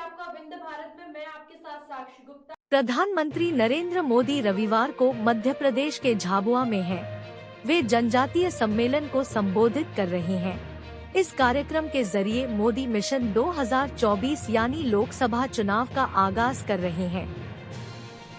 आपका विंध्य भारत में मैं आपके साथ साक्षी गुप्ता। प्रधानमंत्री नरेंद्र मोदी रविवार को मध्य प्रदेश के झाबुआ में हैं। वे जनजातीय सम्मेलन को संबोधित कर रहे हैं। इस कार्यक्रम के जरिए मोदी मिशन 2024 यानी लोकसभा चुनाव का आगाज कर रहे हैं।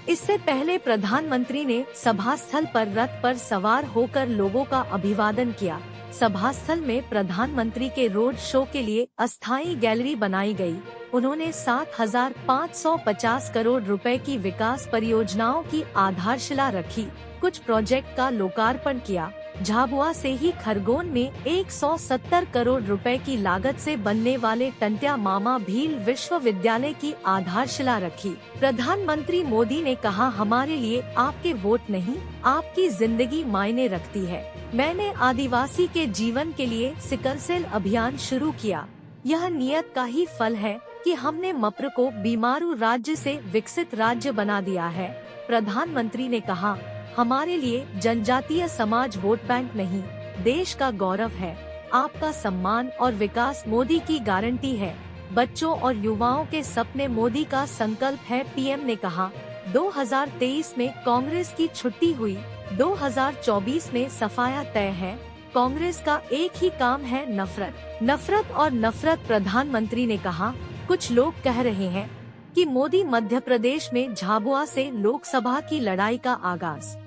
इससे पहले प्रधानमंत्री ने सभा स्थल पर रथ पर सवार होकर लोगों का अभिवादन किया। सभा स्थल में प्रधानमंत्री के रोड शो के लिए अस्थायी गैलरी बनाई गई। उन्होंने 7,550 करोड़ रुपए की विकास परियोजनाओं की आधारशिला रखी, कुछ प्रोजेक्ट का लोकार्पण किया। झाबुआ से ही खरगोन में 170 करोड़ रुपए की लागत से बनने वाले टंट्या मामा भील विश्वविद्यालय की आधारशिला रखी। प्रधानमंत्री मोदी ने कहा, हमारे लिए आपके वोट नहीं, आपकी जिंदगी मायने रखती है। मैंने आदिवासी के जीवन के लिए सिकल सेल अभियान शुरू किया। यह नियत का ही फल है कि हमने मप्र को बीमारू राज्य से विकसित राज्य बना दिया है। प्रधानमंत्री ने कहा, हमारे लिए जनजातीय समाज वोट बैंक नहीं, देश का गौरव है। आपका सम्मान और विकास मोदी की गारंटी है। बच्चों और युवाओं के सपने मोदी का संकल्प है। पीएम ने कहा, 2023 में कांग्रेस की छुट्टी हुई, 2024 में सफाया तय है। कांग्रेस का एक ही काम है, नफरत, नफरत और नफरत। प्रधानमंत्री ने कहा, कुछ लोग कह रहे हैं कि मोदी मध्य प्रदेश में झाबुआ से लोकसभा की लड़ाई का आगाज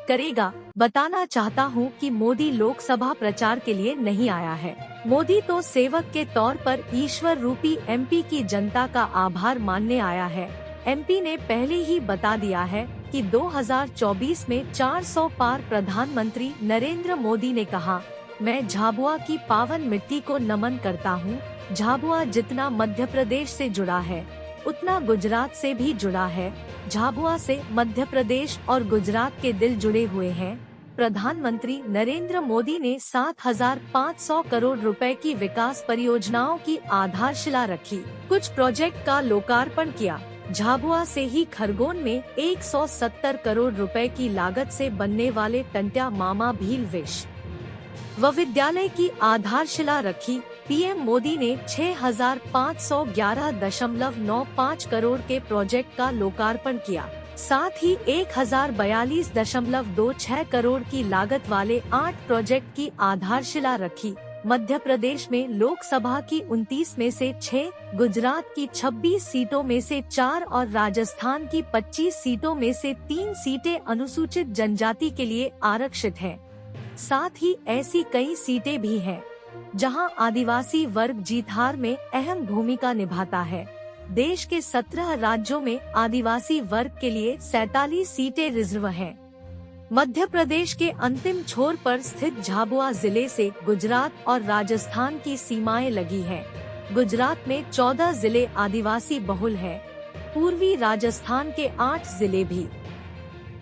करेगा। बताना चाहता हूं कि मोदी लोकसभा प्रचार के लिए नहीं आया है। मोदी तो सेवक के तौर पर ईश्वर रूपी एमपी की जनता का आभार मानने आया है। एमपी ने पहले ही बता दिया है कि 2024 में 400 पार। प्रधानमंत्री नरेंद्र मोदी ने कहा, मैं झाबुआ की पावन मिट्टी को नमन करता हूँ। झाबुआ जितना मध्य प्रदेश से जुड़ा है, उतना गुजरात से भी जुड़ा है। झाबुआ से मध्य प्रदेश और गुजरात के दिल जुड़े हुए हैं। प्रधानमंत्री नरेंद्र मोदी ने 7,500 करोड़ रुपए की विकास परियोजनाओं की आधारशिला रखी, कुछ प्रोजेक्ट का लोकार्पण किया। झाबुआ से ही खरगोन में 170 करोड़ रुपए की लागत से बनने वाले टंट्या मामा भील विश्वविद्यालय की आधारशिला रखी। पीएम मोदी ने 6,511.95 करोड़ के प्रोजेक्ट का लोकार्पण किया। साथ ही 1,042.26 करोड़ की लागत वाले 8 प्रोजेक्ट की आधारशिला रखी। मध्य प्रदेश में लोकसभा की 29 में से 6, गुजरात की 26 सीटों में से 4 और राजस्थान की 25 सीटों में से 3 सीटें अनुसूचित जनजाति के लिए आरक्षित हैं। साथ ही ऐसी कई सीटें भी हैं जहां आदिवासी वर्ग जीत-हार में अहम भूमिका निभाता है। देश के 17 राज्यों में आदिवासी वर्ग के लिए 47 सीटें रिजर्व हैं। मध्य प्रदेश के अंतिम छोर पर स्थित झाबुआ जिले से गुजरात और राजस्थान की सीमाएं लगी हैं। गुजरात में 14 जिले आदिवासी बहुल हैं। पूर्वी राजस्थान के 8 जिले भी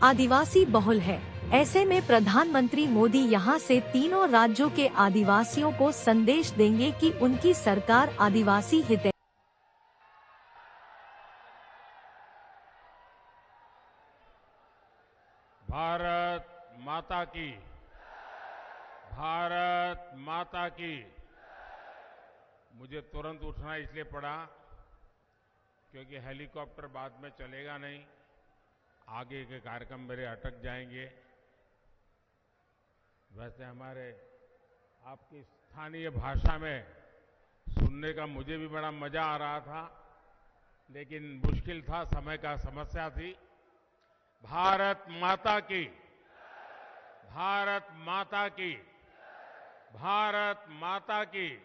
आदिवासी बहुल हैं। ऐसे में प्रधानमंत्री मोदी यहां से तीनों राज्यों के आदिवासियों को संदेश देंगे कि उनकी सरकार आदिवासी हित है। भारत माता की, भारत माता की। मुझे तुरंत उठना इसलिए पड़ा क्योंकि हेलीकॉप्टर बाद में चलेगा नहीं, आगे के कार्यक्रम मेरे अटक जाएंगे। वैसे हमारे आपकी स्थानीय भाषा में सुनने का मुझे भी बड़ा मजा आ रहा था, लेकिन मुश्किल था, समय का समस्या थी। भारत माता की, भारत माता की, भारत माता की।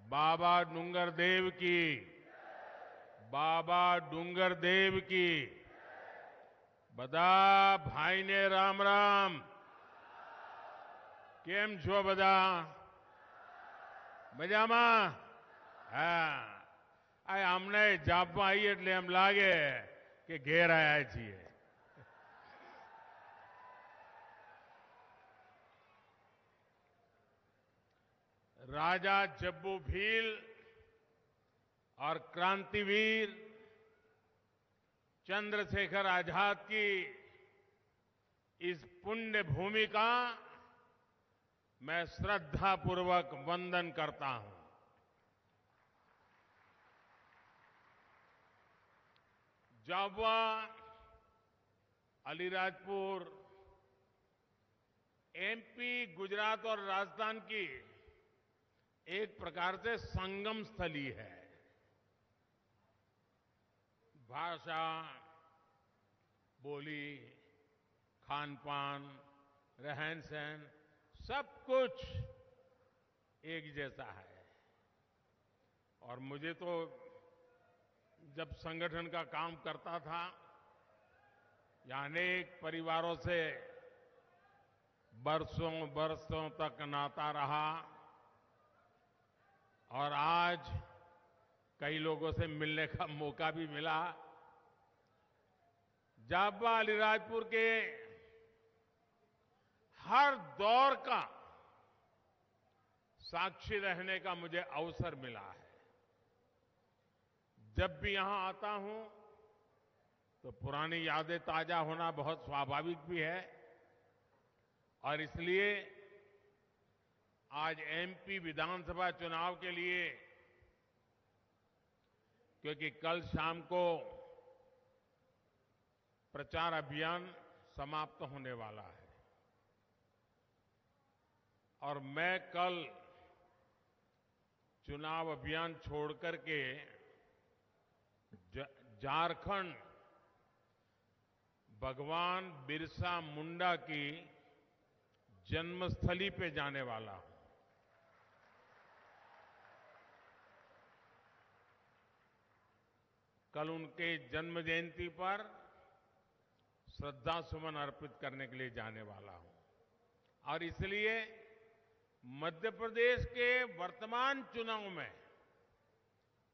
बाबा डूंगर देव की, बाबा डूंगर देव की। बदा भाई ने राम राम। केम छो बदा? मजामा? हाँ, हमने जापમાં આવી એટલે એમ લાગે કે ઘેર આયા છીએ। राजा जब्बू भील और क्रांतिवीर चंद्रशेखर आजाद की इस पुण्य भूमि का मैं श्रद्धापूर्वक वंदन करता हूं। जाबुआ, अलीराजपुर, एमपी, गुजरात और राजस्थान की एक प्रकार से संगम स्थली है। भाषा, बोली, खान पान, रहन सहन सब कुछ एक जैसा है। और मुझे तो जब संगठन का काम करता था, या अनेक परिवारों से बरसों बरसों तक नाता रहा, और आज कई लोगों से मिलने का मौका भी मिला। जाबुआ, अलीराजपुर के हर दौर का साक्षी रहने का मुझे अवसर मिला है। जब भी यहां आता हूं तो पुरानी यादें ताजा होना बहुत स्वाभाविक भी है, और इसलिए आज एमपी विधानसभा चुनाव के लिए, क्योंकि कल शाम को प्रचार अभियान समाप्त होने वाला है, और मैं कल चुनाव अभियान छोड़ करके झारखंड भगवान बिरसा मुंडा की जन्मस्थली पे जाने वाला हूं। कल उनके जन्म जयंती पर श्रद्धा सुमन अर्पित करने के लिए जाने वाला हूं, और इसलिए मध्य प्रदेश के वर्तमान चुनाव में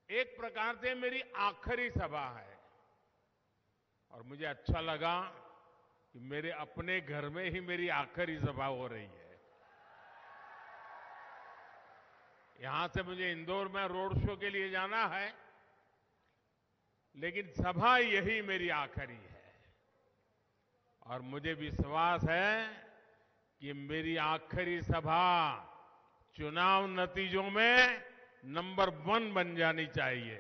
एक प्रकार से मेरी आखिरी सभा है। और मुझे अच्छा लगा कि मेरे अपने घर में ही मेरी आखिरी सभा हो रही है। यहां से मुझे इंदौर में रोड शो के लिए जाना है, लेकिन सभा यही मेरी आखिरी है। और मुझे विश्वास है कि मेरी आखिरी सभा चुनाव नतीजों में नंबर 1 बन जानी चाहिए।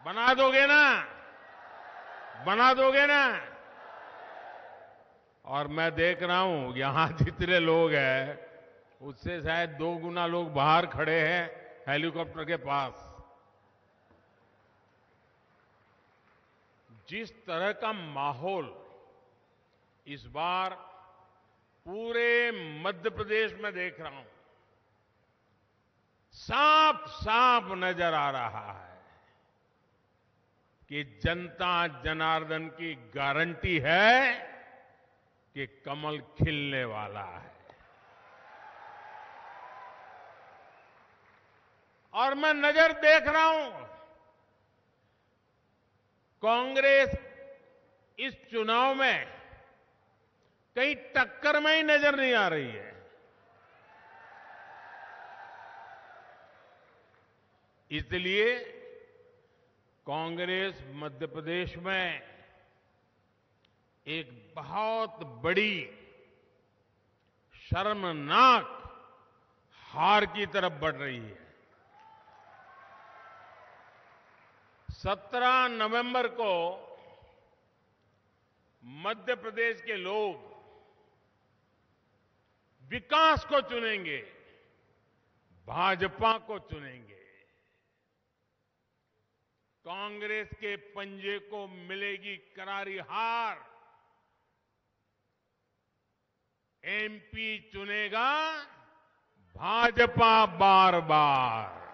बना दोगे ना? बना दोगे ना? और मैं देख रहा हूं यहां जितने लोग हैं उससे शायद 2 गुना लोग बाहर खड़े हैं हेलीकॉप्टर के पास। जिस तरह का माहौल इस बार पूरे मध्य प्रदेश में देख रहा हूं, साफ साफ नजर आ रहा है कि जनता जनार्दन की गारंटी है कि कमल खिलने वाला है। और मैं नजर देख रहा हूं कांग्रेस इस चुनाव में कहीं टक्कर में ही नजर नहीं आ रही है। इसलिए कांग्रेस मध्य प्रदेश में एक बहुत बड़ी शर्मनाक हार की तरफ बढ़ रही है। 17 नवंबर को मध्य प्रदेश के लोग विकास को चुनेंगे, भाजपा को चुनेंगे। कांग्रेस के पंजे को मिलेगी करारी हार। एमपी चुनेगा भाजपा बार बार।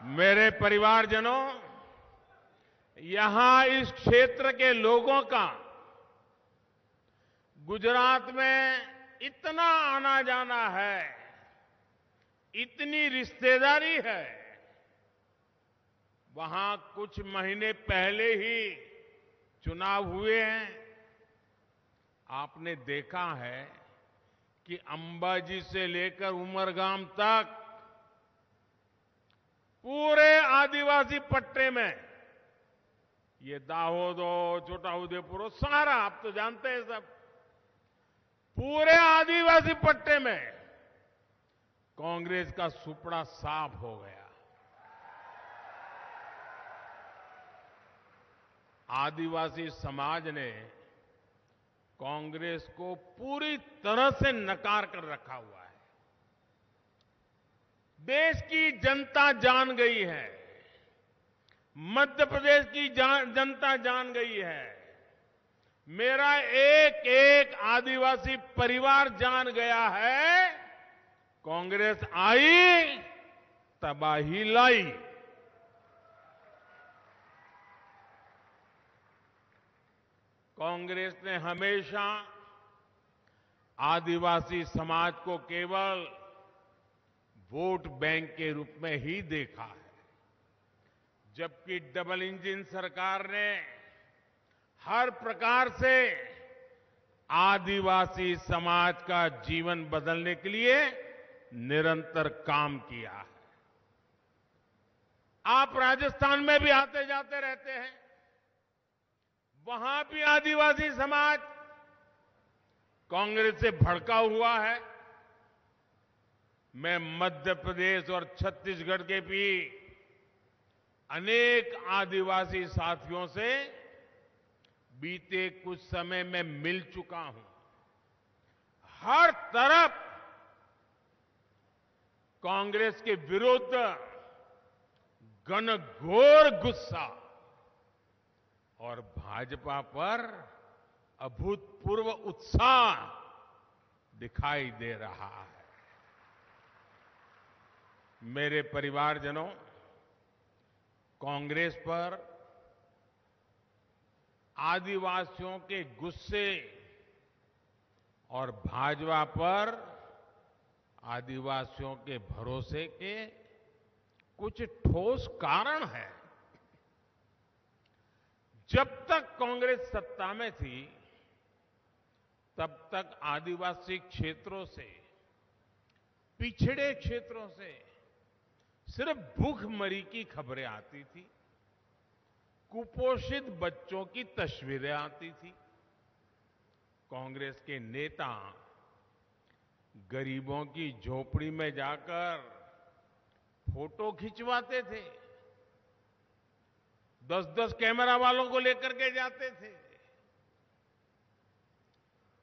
मेरे परिवारजनों, यहां इस क्षेत्र के लोगों का गुजरात में इतना आना जाना है, इतनी रिश्तेदारी है। वहां कुछ महीने पहले ही चुनाव हुए हैं। आपने देखा है कि अंबाजी से लेकर उमरगाम तक पूरे आदिवासी पट्टे में, ये दाहोद हो, छोटा उदेपुर हो, सारा आप तो जानते हैं सब, पूरे आदिवासी पट्टे में कांग्रेस का सुपड़ा साफ हो गया। आदिवासी समाज ने कांग्रेस को पूरी तरह से नकार कर रखा हुआ है। देश की जनता जान गई है, मध्य प्रदेश की जनता जान गई है, मेरा एक एक आदिवासी परिवार जान गया है, कांग्रेस आई तबाही लाई। कांग्रेस ने हमेशा आदिवासी समाज को केवल वोट बैंक के रूप में ही देखा है, जबकि डबल इंजन सरकार ने हर प्रकार से आदिवासी समाज का जीवन बदलने के लिए निरंतर काम किया है। आप राजस्थान में भी आते जाते रहते हैं, वहां भी आदिवासी समाज कांग्रेस से भड़का हुआ है। मैं मध्य प्रदेश और छत्तीसगढ़ के भी अनेक आदिवासी साथियों से बीते कुछ समय में मिल चुका हूं। हर तरफ कांग्रेस के विरुद्ध घनघोर गुस्सा और भाजपा पर अभूतपूर्व उत्साह दिखाई दे रहा है। मेरे परिवारजनों, कांग्रेस पर आदिवासियों के गुस्से और भाजपा पर आदिवासियों के भरोसे के कुछ ठोस कारण हैं। जब तक कांग्रेस सत्ता में थी, तब तक आदिवासी क्षेत्रों से, पिछड़े क्षेत्रों से सिर्फ भूखमरी की खबरें आती थी, कुपोषित बच्चों की तस्वीरें आती थी। कांग्रेस के नेता गरीबों की झोपड़ी में जाकर फोटो खिंचवाते थे, 10-10 कैमरा वालों को लेकर के जाते थे,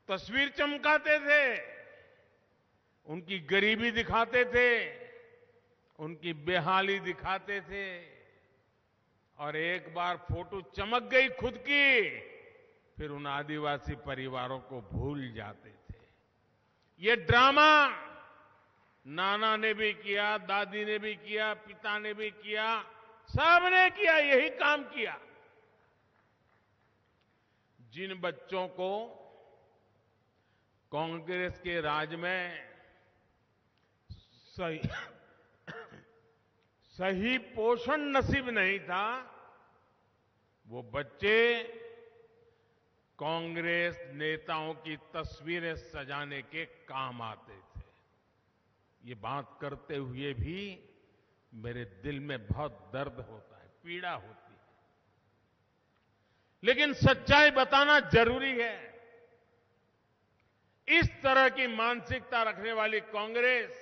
तस्वीर चमकाते थे, उनकी गरीबी दिखाते थे, उनकी बेहाली दिखाते थे, और एक बार फोटो चमक गई खुद की, फिर उन आदिवासी परिवारों को भूल जाते थे। ये ड्रामा नाना ने भी किया, दादी ने भी किया, पिता ने भी किया, सबने किया, यही काम किया। जिन बच्चों को कांग्रेस के राज में सही पोषण नसीब नहीं था, वो बच्चे कांग्रेस नेताओं की तस्वीरें सजाने के काम आते थे। ये बात करते हुए भी मेरे दिल में बहुत दर्द होता है, पीड़ा होती है, लेकिन सच्चाई बताना जरूरी है। इस तरह की मानसिकता रखने वाली कांग्रेस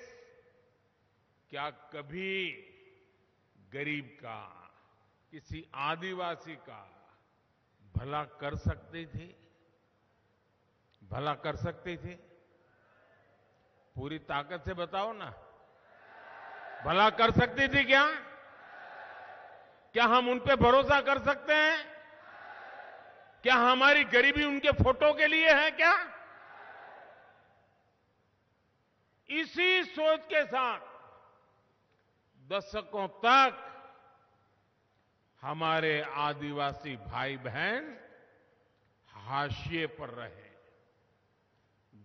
क्या कभी गरीब का, किसी आदिवासी का भला कर सकती थी? भला कर सकती थी? पूरी ताकत से बताओ ना, भला कर सकती थी क्या? क्या हम उन पे भरोसा कर सकते हैं? क्या हमारी गरीबी उनके फोटो के लिए है क्या? इसी सोच के साथ दशकों तक हमारे आदिवासी भाई बहन हाशिए पर रहे।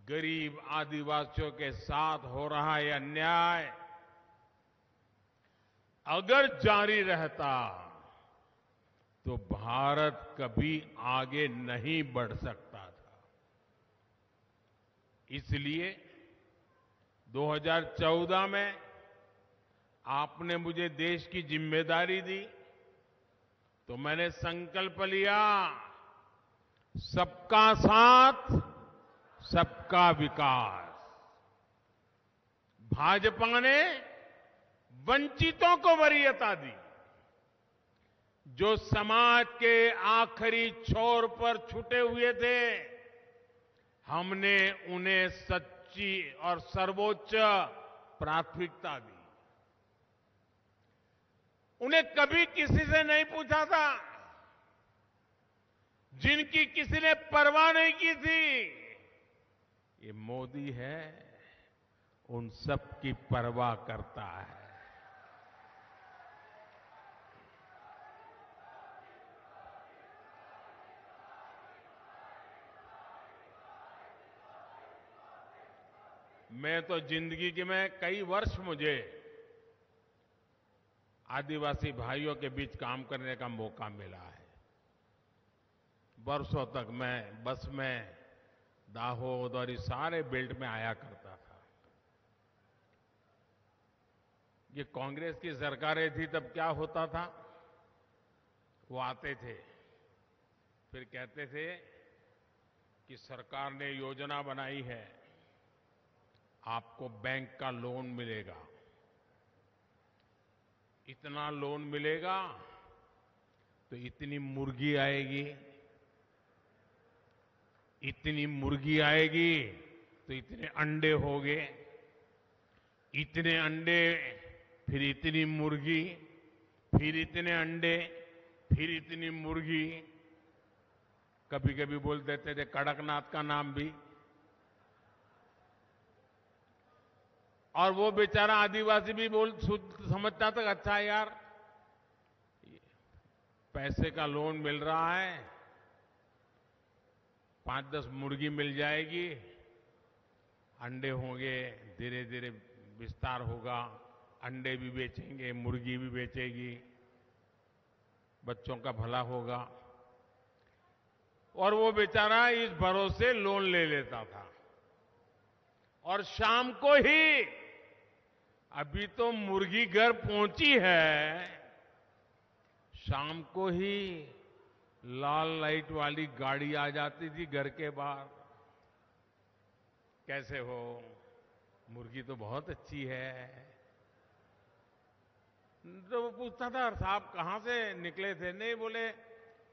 गरीब आदिवासियों के साथ हो रहा यह अन्याय अगर जारी रहता तो भारत कभी आगे नहीं बढ़ सकता था। इसलिए 2014 में आपने मुझे देश की जिम्मेदारी दी तो मैंने संकल्प लिया, सबका साथ सबका विकास। भाजपा ने वंचितों को वरीयता दी। जो समाज के आखिरी छोर पर छूटे हुए थे, हमने उन्हें सच्ची और सर्वोच्च प्राथमिकता दी। उन्हें कभी किसी से नहीं पूछा था, जिनकी किसी ने परवाह नहीं की थी। ये मोदी है, उन सब की परवाह करता है। मैं तो जिंदगी के में कई वर्ष मुझे आदिवासी भाइयों के बीच काम करने का मौका मिला है। वर्षों तक मैं बस में दाहोद और इस सारे बेल्ट में आया करता था। ये कांग्रेस की सरकारें थी तब क्या होता था, वो आते थे, फिर कहते थे कि सरकार ने योजना बनाई है, आपको बैंक का लोन मिलेगा, इतना लोन मिलेगा तो इतनी मुर्गी आएगी, इतनी मुर्गी आएगी तो इतने अंडे होंगे, इतने अंडे फिर इतनी मुर्गी, फिर इतने अंडे, फिर इतनी मुर्गी। कभी कभी बोल देते थे कड़कनाथ का नाम भी। और वो बेचारा आदिवासी भी समझता था अच्छा यार, पैसे का लोन मिल रहा है, 5-10 मुर्गी मिल जाएगी, अंडे होंगे, धीरे धीरे विस्तार होगा, अंडे भी बेचेंगे, मुर्गी भी बेचेगी, बच्चों का भला होगा। और वो बेचारा इस भरोसे लोन ले लेता था। और शाम को ही, अभी तो मुर्गी घर पहुंची है, शाम को ही लाल लाइट वाली गाड़ी आ जाती थी घर के बाहर। कैसे हो, मुर्गी तो बहुत अच्छी है। तो वो पूछता था साहब कहां से निकले थे? नहीं, बोले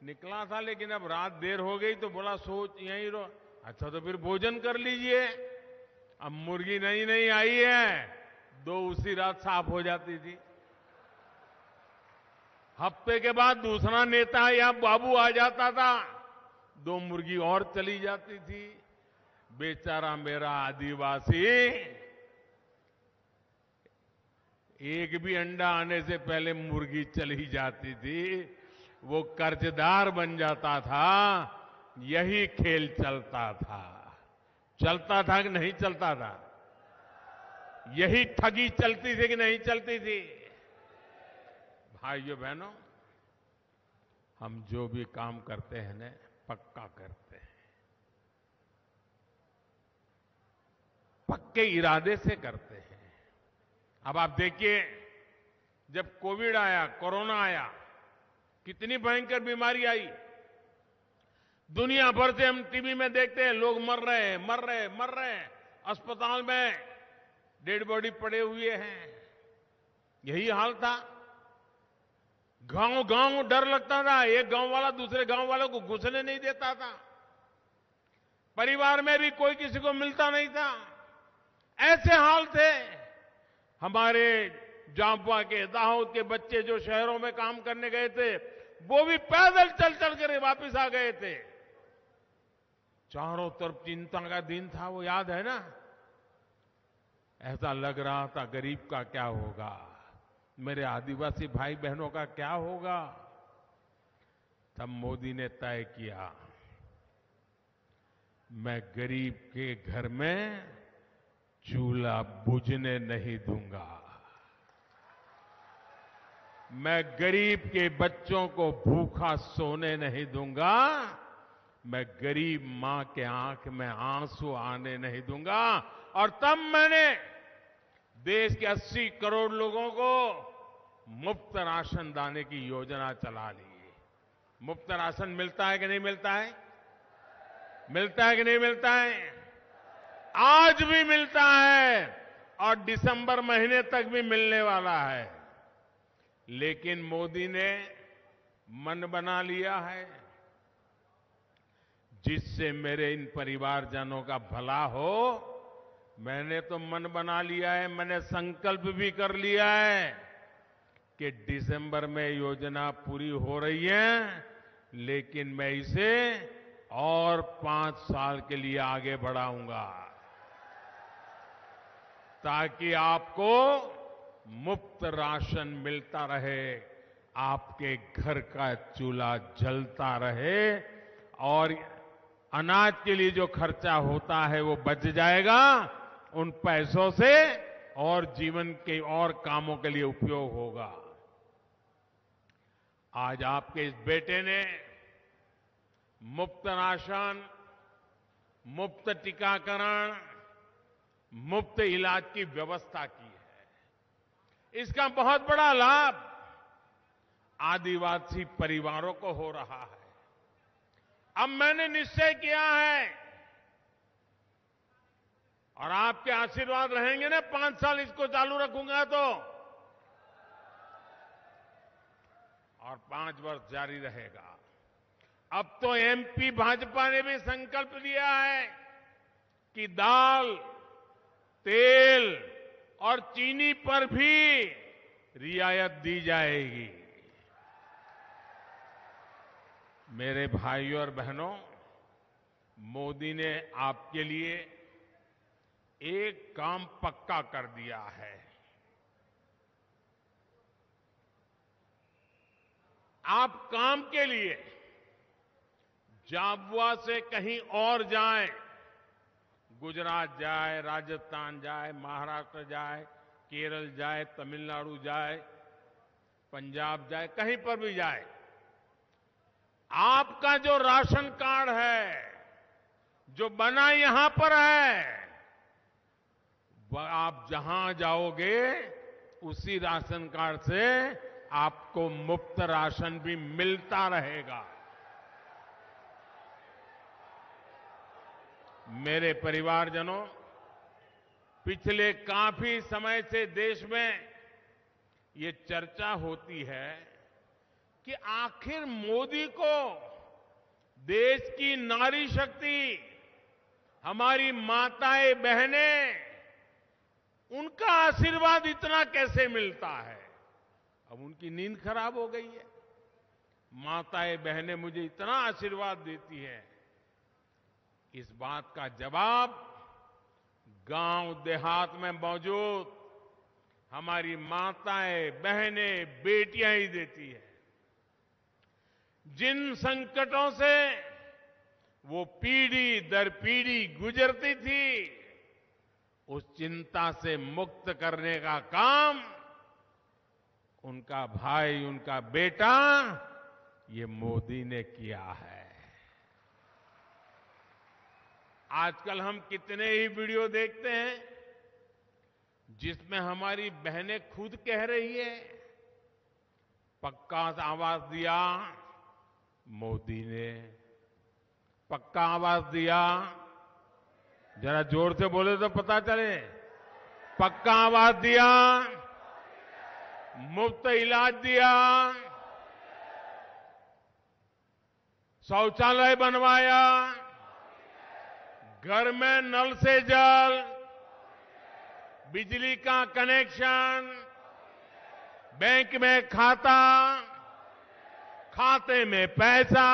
निकला था लेकिन अब रात देर हो गई तो बोला सोच यहीं रहो। अच्छा तो फिर भोजन कर लीजिए। अब मुर्गी नई नई आई है, 2 उसी रात साफ हो जाती थी। हफ्ते के बाद दूसरा नेता या बाबू आ जाता था, 2 मुर्गी और चली जाती थी। बेचारा मेरा आदिवासी एक भी अंडा आने से पहले मुर्गी चली जाती थी, वो कर्जदार बन जाता था। यही खेल चलता था। चलता था कि नहीं चलता था? यही ठगी चलती थी कि नहीं चलती थी? भाइयों बहनों, हम जो भी काम करते हैं ना, पक्का करते हैं, पक्के इरादे से करते हैं। अब आप देखिए, जब कोविड आया, कोरोना आया, कितनी भयंकर बीमारी आई। दुनिया भर से हम टीवी में देखते हैं, लोग मर रहे हैं, अस्पताल में डेड बॉडी पड़े हुए हैं। यही हाल था। गांव गांव डर लगता था, एक गांव वाला दूसरे गांव वालों को घुसने नहीं देता था। परिवार में भी कोई किसी को मिलता नहीं था। ऐसे हाल थे। हमारे जांबुआ के, दाहोद के बच्चे जो शहरों में काम करने गए थे, वो भी पैदल चल चल कर वापस आ गए थे। चारों तरफ चिंता का दिन था, वो याद है ना? ऐसा लग रहा था गरीब का क्या होगा, मेरे आदिवासी भाई बहनों का क्या होगा। तब मोदी ने तय किया, मैं गरीब के घर में चूल्हा बुझने नहीं दूंगा, मैं गरीब के बच्चों को भूखा सोने नहीं दूंगा, मैं गरीब मां के आंख में आंसू आने नहीं दूंगा। और तब मैंने देश के 80 करोड़ लोगों को मुफ्त राशन दाने की योजना चला ली। मुफ्त राशन मिलता है कि नहीं मिलता है? मिलता है कि नहीं मिलता है? आज भी मिलता है और दिसंबर महीने तक भी मिलने वाला है। लेकिन मोदी ने मन बना लिया है, जिससे मेरे इन परिवारजनों का भला हो। मैंने तो मन बना लिया है, मैंने संकल्प भी कर लिया है कि दिसंबर में योजना पूरी हो रही है, लेकिन मैं इसे और 5 साल के लिए आगे बढ़ाऊंगा, ताकि आपको मुफ्त राशन मिलता रहे, आपके घर का चूल्हा जलता रहे और अनाज के लिए जो खर्चा होता है वो बच जाएगा। उन पैसों से और जीवन के और कामों के लिए उपयोग होगा। आज आपके इस बेटे ने मुफ्त राशन, मुफ्त टीकाकरण, मुफ्त इलाज की व्यवस्था की है। इसका बहुत बड़ा लाभ आदिवासी परिवारों को हो रहा है। अब मैंने निश्चय किया है और आपके आशीर्वाद रहेंगे ना, 5 साल इसको चालू रखूंगा तो, और 5 वर्ष जारी रहेगा। अब तो एमपी भाजपा ने भी संकल्प लिया है कि दाल, तेल और चीनी पर भी रियायत दी जाएगी। मेरे भाइयों और बहनों, मोदी ने आपके लिए एक काम पक्का कर दिया है। आप काम के लिए झाबुआ से कहीं और जाएं, गुजरात जाए, राजस्थान जाए, महाराष्ट्र जाए, केरल जाए, तमिलनाडु जाए, पंजाब जाए, कहीं पर भी जाए, आपका जो राशन कार्ड है, जो बना यहां पर है, वह आप जहां जाओगे उसी राशन कार्ड से आपको मुफ्त राशन भी मिलता रहेगा। मेरे परिवारजनों, पिछले काफी समय से देश में ये चर्चा होती है कि आखिर मोदी को देश की नारी शक्ति, हमारी माताएं बहनें, उनका आशीर्वाद इतना कैसे मिलता है। अब उनकी नींद खराब हो गई है। माताएं बहनें मुझे इतना आशीर्वाद देती हैं, इस बात का जवाब गांव देहात में मौजूद हमारी माताएं बहनें बेटियां ही देती है। जिन संकटों से वो पीढ़ी दर पीढ़ी गुजरती थी, उस चिंता से मुक्त करने का काम उनका भाई, उनका बेटा, ये मोदी ने किया है। आजकल हम कितने ही वीडियो देखते हैं जिसमें हमारी बहनें खुद कह रही है, पक्का आवास दिया मोदी ने, पक्का आवास दिया। जरा जोर से बोले तो पता चले। पक्का आवास दिया, मुफ्त इलाज दिया, शौचालय बनवाया, घर में नल से जल, बिजली का कनेक्शन, बैंक में खाता, खाते में पैसा,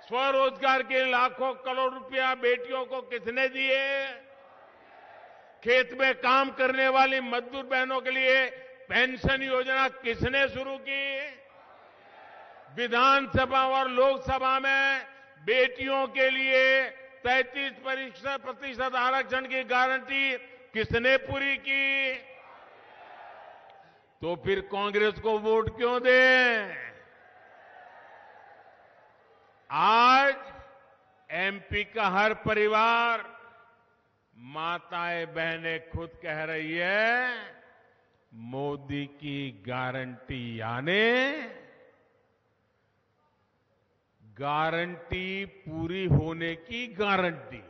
स्वरोजगार के लाखों करोड़ रुपया बेटियों को किसने दिए, खेत में काम करने वाली मजदूर बहनों के लिए पेंशन योजना किसने शुरू की, विधानसभा और लोकसभा में बेटियों के लिए 33% आरक्षण की गारंटी किसने पूरी की। तो फिर कांग्रेस को वोट क्यों दें। आज एमपी का हर परिवार, माताएं बहनें खुद कह रही है, मोदी की गारंटी यानी गारंटी पूरी होने की गारंटी।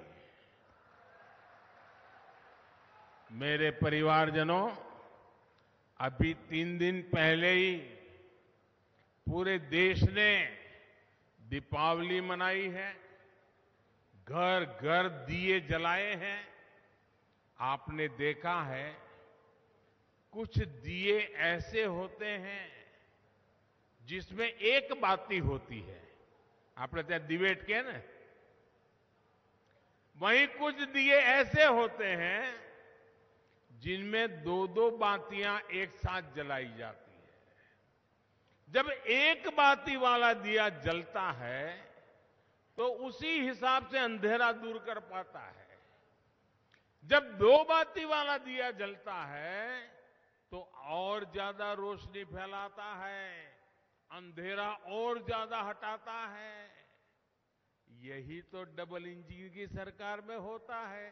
मेरे परिवारजनों, अभी 3 दिन पहले ही पूरे देश ने दीपावली मनाई है, घर घर दिए जलाए हैं। आपने देखा है, कुछ दिए ऐसे होते हैं जिसमें एक बाती होती है, आपने ત્યાં दिवेट के ना, वहीं कुछ दिए ऐसे होते हैं जिनमें दो दो बातियां एक साथ जलाई जाती है। जब एक बाती वाला दिया जलता है तो उसी हिसाब से अंधेरा दूर कर पाता है। जब दो बाती वाला दिया जलता है तो और ज्यादा रोशनी फैलाता है, अंधेरा और ज्यादा हटाता है। यही तो डबल इंजन की सरकार में होता है।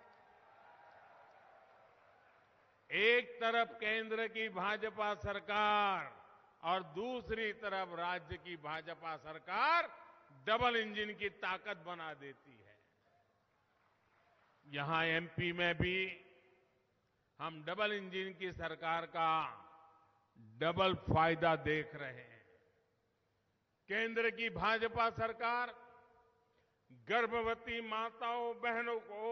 एक तरफ केंद्र की भाजपा सरकार और दूसरी तरफ राज्य की भाजपा सरकार डबल इंजन की ताकत बना देती है। यहां एमपी में भी हम डबल इंजन की सरकार का डबल फायदा देख रहे हैं। केंद्र की भाजपा सरकार गर्भवती माताओं बहनों को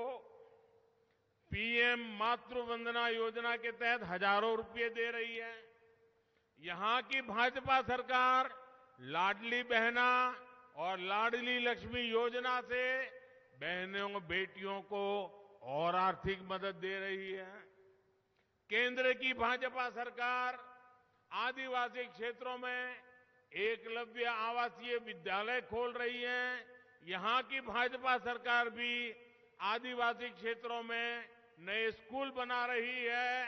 पीएम मातृ वंदना योजना के तहत हजारों रुपए दे रही है। यहां की भाजपा सरकार लाडली बहना और लाडली लक्ष्मी योजना से बहनों बेटियों को और आर्थिक मदद दे रही है। केंद्र की भाजपा सरकार आदिवासी क्षेत्रों में एकलव्य आवासीय विद्यालय खोल रही है। यहां की भाजपा सरकार भी आदिवासी क्षेत्रों में नए स्कूल बना रही है।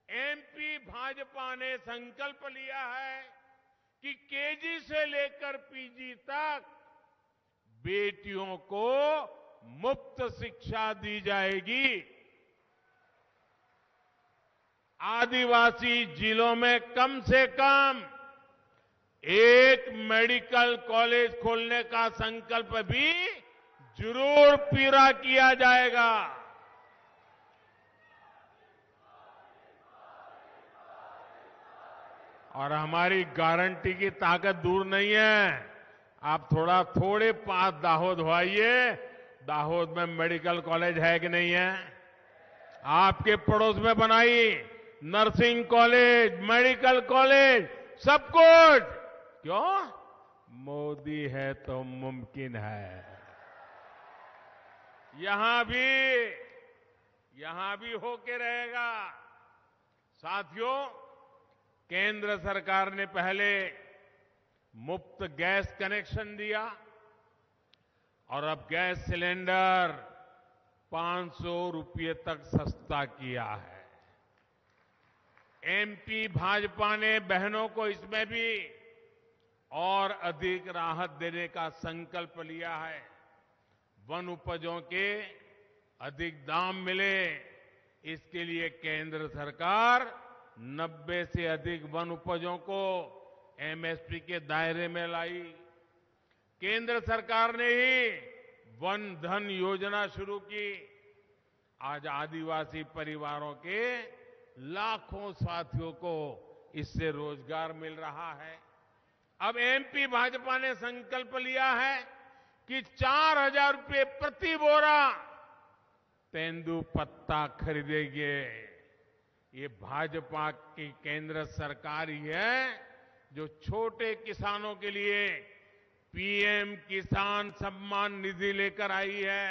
एमपी भाजपा ने संकल्प लिया है कि केजी से लेकर पीजी तक बेटियों को मुफ्त शिक्षा दी जाएगी। आदिवासी जिलों में कम से कम एक मेडिकल कॉलेज खोलने का संकल्प भी जरूर पूरा किया जाएगा। और हमारी गारंटी की ताकत दूर नहीं है। आप थोड़े पास दाहोद हो आइए, दाहोद में मेडिकल कॉलेज है कि नहीं है? आपके पड़ोस में बनाई नर्सिंग कॉलेज, मेडिकल कॉलेज, सब कुछ। क्यों? मोदी है तो मुमकिन है। यहां भी होके रहेगा। साथियों, केंद्र सरकार ने पहले मुफ्त गैस कनेक्शन दिया और अब गैस सिलेंडर 500 रुपये तक सस्ता किया है। एमपी भाजपा ने बहनों को इसमें भी और अधिक राहत देने का संकल्प लिया है। वन उपजों के अधिक दाम मिले, इसके लिए केंद्र सरकार 90 से अधिक वन उपजों को एमएसपी के दायरे में लाई। केंद्र सरकार ने ही वन धन योजना शुरू की। आज आदिवासी परिवारों के लाखों साथियों को इससे रोजगार मिल रहा है। अब एमपी भाजपा ने संकल्प लिया है कि 4000 रुपये प्रति बोरा तेंदू पत्ता खरीदेंगे। ये भाजपा की केंद्र सरकार ही है जो छोटे किसानों के लिए पीएम किसान सम्मान निधि लेकर आई है।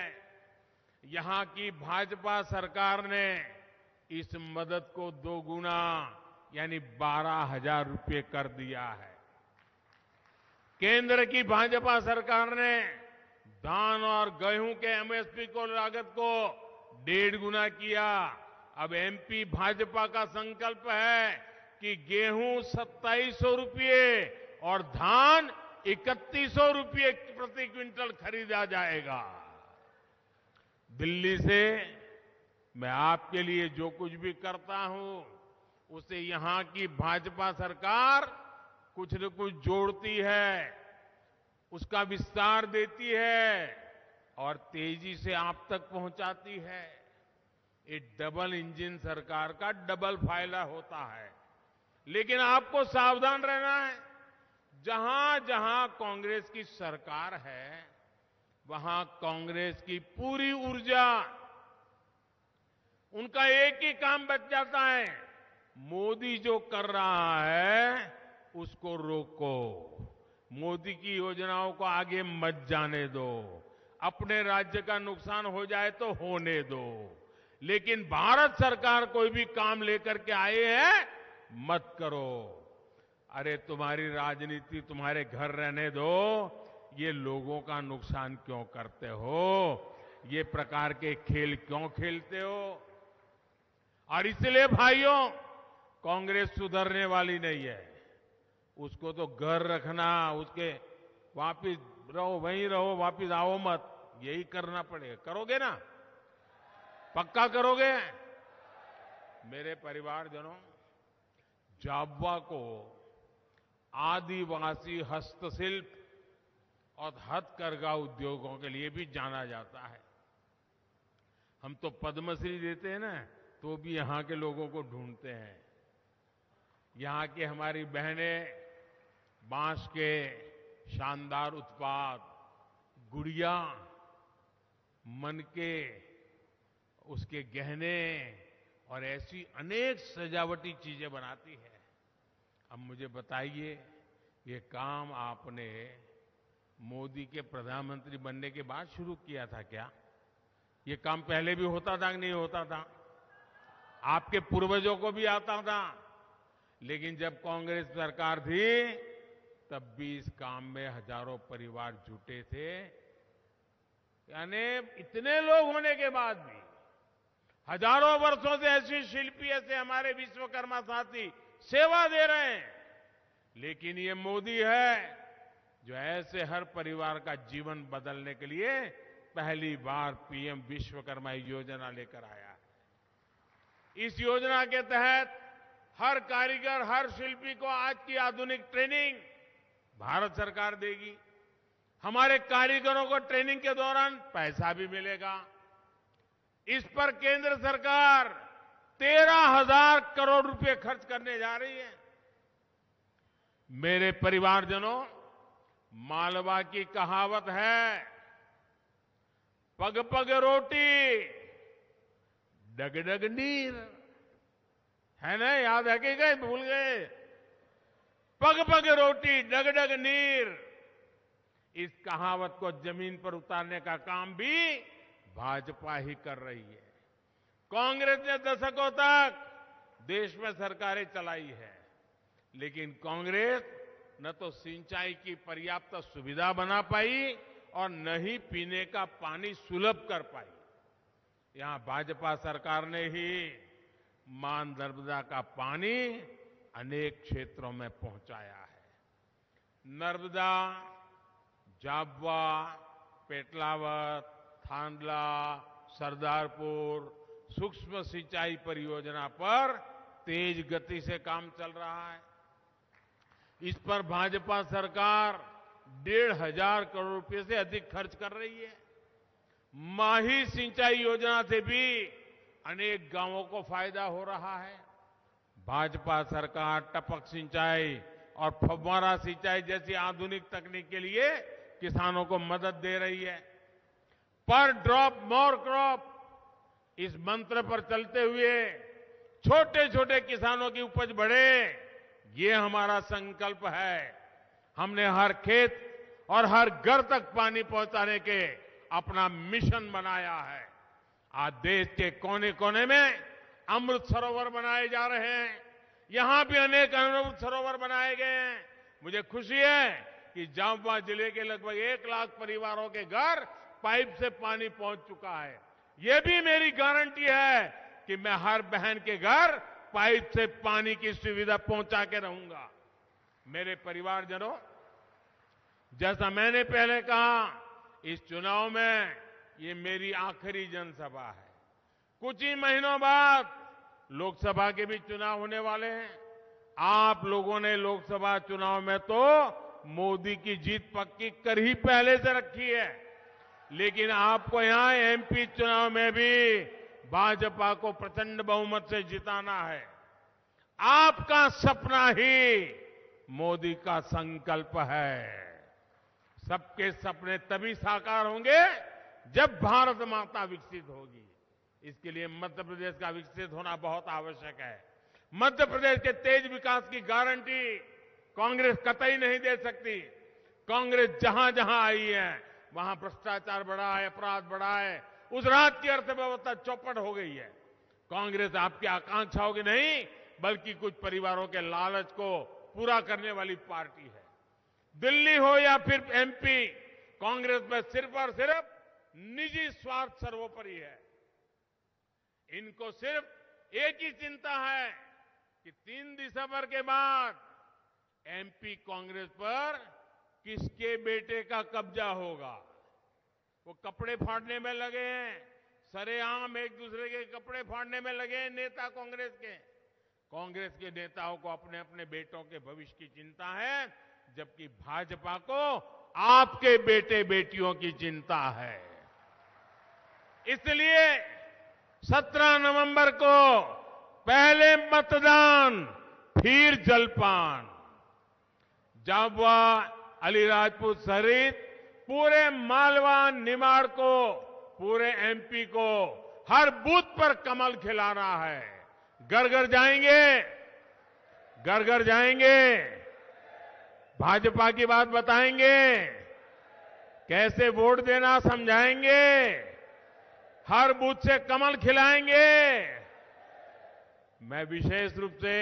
यहां की भाजपा सरकार ने इस मदद को 2 गुना यानी 12,000 रुपये कर दिया है। केंद्र की भाजपा सरकार ने धान और गेहूं के एमएसपी को लागत को 1.5 गुना किया। अब एमपी भाजपा का संकल्प है कि गेहूं 2700 रुपये और धान 3100 रुपये प्रति क्विंटल खरीदा जाएगा। दिल्ली से मैं आपके लिए जो कुछ भी करता हूं उसे यहां की भाजपा सरकार कुछ न कुछ जोड़ती है, उसका विस्तार देती है और तेजी से आप तक पहुंचाती है। ये डबल इंजन सरकार का डबल फायदा होता है। लेकिन आपको सावधान रहना है। जहां जहां कांग्रेस की सरकार है, वहां कांग्रेस की पूरी ऊर्जा, उनका एक ही काम बच जाता है, मोदी जो कर रहा है उसको रोको, मोदी की योजनाओं को आगे मत जाने दो, अपने राज्य का नुकसान हो जाए तो होने दो, लेकिन भारत सरकार कोई भी काम लेकर के आए हैं मत करो। अरे तुम्हारी राजनीति तुम्हारे घर रहने दो, ये लोगों का नुकसान क्यों करते हो, ये प्रकार के खेल क्यों खेलते हो। और इसलिए भाइयों, कांग्रेस सुधरने वाली नहीं है। उसको तो घर रखना, उसके वापिस रहो, वहीं रहो, वापिस आओ मत, यही करना पड़ेगा। करोगे ना? पक्का करोगे? मेरे परिवारजनों, जाब्वा को आदिवासी हस्तशिल्प और हथकरघा उद्योगों के लिए भी जाना जाता है। हम तो पद्मश्री देते हैं ना, तो भी यहां के लोगों को ढूंढते हैं। यहां की हमारी बहनें बांस के शानदार उत्पाद, गुड़िया, मनके, उसके गहने और ऐसी अनेक सजावटी चीजें बनाती है। अब मुझे बताइए, ये काम आपने मोदी के प्रधानमंत्री बनने के बाद शुरू किया था क्या? ये काम पहले भी होता था कि नहीं होता था? आपके पूर्वजों को भी आता था, लेकिन जब कांग्रेस सरकार थी तब भी इस काम में हजारों परिवार जुटे थे। यानी इतने लोग होने के बाद भी हजारों वर्षों से ऐसी शिल्पी, ऐसे हमारे विश्वकर्मा साथी सेवा दे रहे हैं। लेकिन ये मोदी है जो ऐसे हर परिवार का जीवन बदलने के लिए पहली बार पीएम विश्वकर्मा योजना लेकर आया है। इस योजना के तहत हर कारीगर, हर शिल्पी को आज की आधुनिक ट्रेनिंग भारत सरकार देगी। हमारे कारीगरों को ट्रेनिंग के दौरान पैसा भी मिलेगा। इस पर केंद्र सरकार 13,000 करोड़ रुपए खर्च करने जा रही है। मेरे परिवारजनों, मालवा की कहावत है, पग पग रोटी डग डग नीर, है ना? याद है कि गए, भूल गए? पग पग रोटी डग डग नीर, इस कहावत को जमीन पर उतारने का काम भी भाजपा ही कर रही है। कांग्रेस ने दशकों तक देश में सरकारें चलाई है, लेकिन कांग्रेस न तो सिंचाई की पर्याप्त सुविधा बना पाई और न ही पीने का पानी सुलभ कर पाई। यहां भाजपा सरकार ने ही मां नर्मदा का पानी अनेक क्षेत्रों में पहुंचाया है। नर्मदा, जाबवा, पेटलावत, थांदला, सरदारपुर सूक्ष्म सिंचाई परियोजना पर तेज गति से काम चल रहा है। इस पर भाजपा सरकार 1,500 करोड़ रुपए से अधिक खर्च कर रही है। माही सिंचाई योजना से भी अनेक गांवों को फायदा हो रहा है। भाजपा सरकार टपक सिंचाई और फव्वारा सिंचाई जैसी आधुनिक तकनीक के लिए किसानों को मदद दे रही है। पर ड्रॉप मोर क्रॉप, इस मंत्र पर चलते हुए छोटे छोटे किसानों की उपज बढ़े, ये हमारा संकल्प है। हमने हर खेत और हर घर तक पानी पहुंचाने के अपना मिशन बनाया है। आज देश के कोने कोने में अमृत सरोवर बनाए जा रहे हैं। यहां भी अनेक अमृत सरोवर बनाए गए हैं। मुझे खुशी है कि जामवा जिले के लगभग 1 लाख परिवारों के घर पाइप से पानी पहुंच चुका है। यह भी मेरी गारंटी है कि मैं हर बहन के घर पाइप से पानी की सुविधा पहुंचा के रहूंगा। मेरे परिवारजनों, जैसा मैंने पहले कहा, इस चुनाव में ये मेरी आखिरी जनसभा है। कुछ ही महीनों बाद लोकसभा के भी चुनाव होने वाले हैं। आप लोगों ने लोकसभा चुनाव में तो मोदी की जीत पक्की कर ही पहले से रखी है, लेकिन आपको यहां एमपी चुनाव में भी भाजपा को प्रचंड बहुमत से जिताना है। आपका सपना ही मोदी का संकल्प है। सबके सपने तभी साकार होंगे जब भारत माता विकसित होगी। इसके लिए मध्य प्रदेश का विकसित होना बहुत आवश्यक है। मध्य प्रदेश के तेज विकास की गारंटी कांग्रेस कतई नहीं दे सकती। कांग्रेस जहां जहां आई है वहां भ्रष्टाचार बढ़ा है, अपराध बढ़ा है, उस राज्य की अर्थव्यवस्था चौपट हो गई है। कांग्रेस आपकी आकांक्षाओं की नहीं बल्कि कुछ परिवारों के लालच को पूरा करने वाली पार्टी है। दिल्ली हो या फिर एमपी, कांग्रेस में सिर्फ और सिर्फ निजी स्वार्थ सर्वोपरि है। इनको सिर्फ एक ही चिंता है कि 3 दिसंबर के बाद एमपी कांग्रेस पर किसके बेटे का कब्जा होगा। वो कपड़े फाड़ने में लगे हैं, सरेआम एक दूसरे के कपड़े फाड़ने में लगे हैं नेता कांग्रेस के। कांग्रेस के नेताओं को अपने अपने बेटों के भविष्य की चिंता है, जबकि भाजपा को आपके बेटे बेटियों की चिंता है। इसलिए 17 नवंबर को पहले मतदान फिर जलपान। झाबुआ, अलीराजपुर सहित पूरे मालवा, निमाड़ को, पूरे एमपी को हर बूथ पर कमल खिलाना है। घर घर जाएंगे, घर घर जाएंगे, भाजपा की बात बताएंगे, कैसे वोट देना समझाएंगे, हर बूथ से कमल खिलाएंगे। मैं विशेष रूप से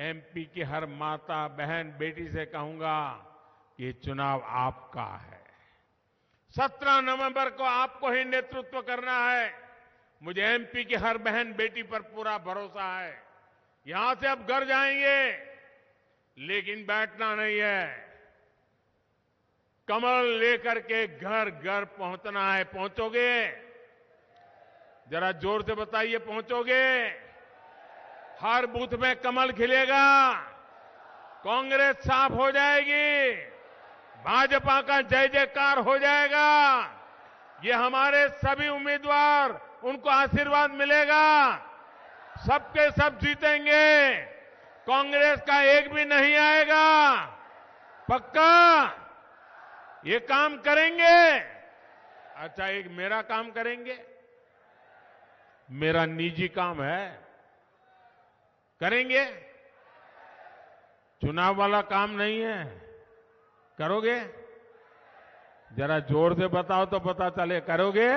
एमपी की हर माता, बहन, बेटी से कहूंगा कि ये चुनाव आपका है। 17 नवंबर को आपको ही नेतृत्व करना है। मुझे एमपी की हर बहन बेटी पर पूरा भरोसा है। यहां से अब घर जाएंगे, लेकिन बैठना नहीं है। कमल लेकर के घर घर पहुंचना है। पहुंचोगे? जरा जोर से बताइए, पहुंचोगे? हर बूथ में कमल खिलेगा, कांग्रेस साफ हो जाएगी, भाजपा का जय जयकार हो जाएगा। ये हमारे सभी उम्मीदवार, उनको आशीर्वाद मिलेगा, सबके सब जीतेंगे, कांग्रेस का एक भी नहीं आएगा। पक्का ये काम करेंगे? अच्छा, एक मेरा काम करेंगे, मेरा निजी काम है, करेंगे? चुनाव वाला काम नहीं है, करोगे? जरा जोर से बताओ तो पता चले। करोगे?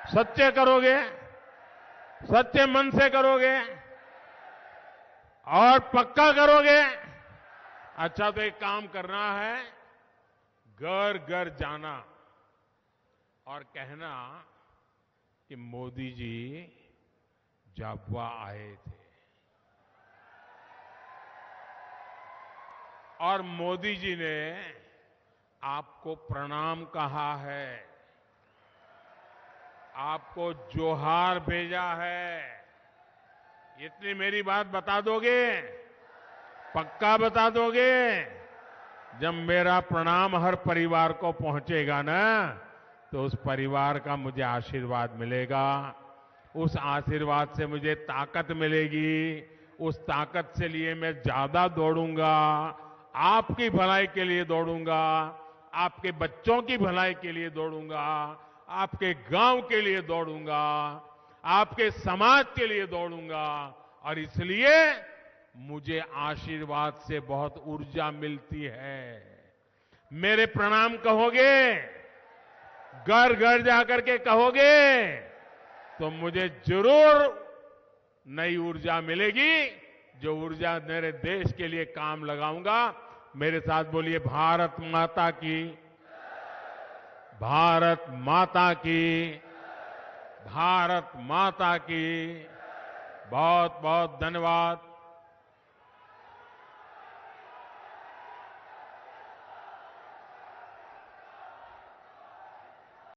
सच्चे करोगे? सच्चे मन से करोगे और पक्का करोगे? अच्छा, तो एक काम करना है, घर घर जाना और कहना कि मोदी जी झाबुआ आए थे और मोदी जी ने आपको प्रणाम कहा है, आपको जोहार भेजा है। इतनी मेरी बात बता दोगे? पक्का बता दोगे? जब मेरा प्रणाम हर परिवार को पहुंचेगा ना, तो उस परिवार का मुझे आशीर्वाद मिलेगा। उस आशीर्वाद से मुझे ताकत मिलेगी। उस ताकत से लिए मैं ज्यादा दौड़ूंगा, आपकी भलाई के लिए दौड़ूंगा, आपके बच्चों की भलाई के लिए दौड़ूंगा, आपके गांव के लिए दौड़ूंगा, आपके समाज के लिए दौड़ूंगा। और इसलिए मुझे आशीर्वाद से बहुत ऊर्जा मिलती है। मेरे प्रणाम कहोगे, घर घर जाकर के कहोगे, तो मुझे जरूर नई ऊर्जा मिलेगी, जो ऊर्जा मेरे देश के लिए काम लगाऊंगा। मेरे साथ बोलिए, भारत माता की, भारत माता की, भारत माता की। बहुत बहुत धन्यवाद।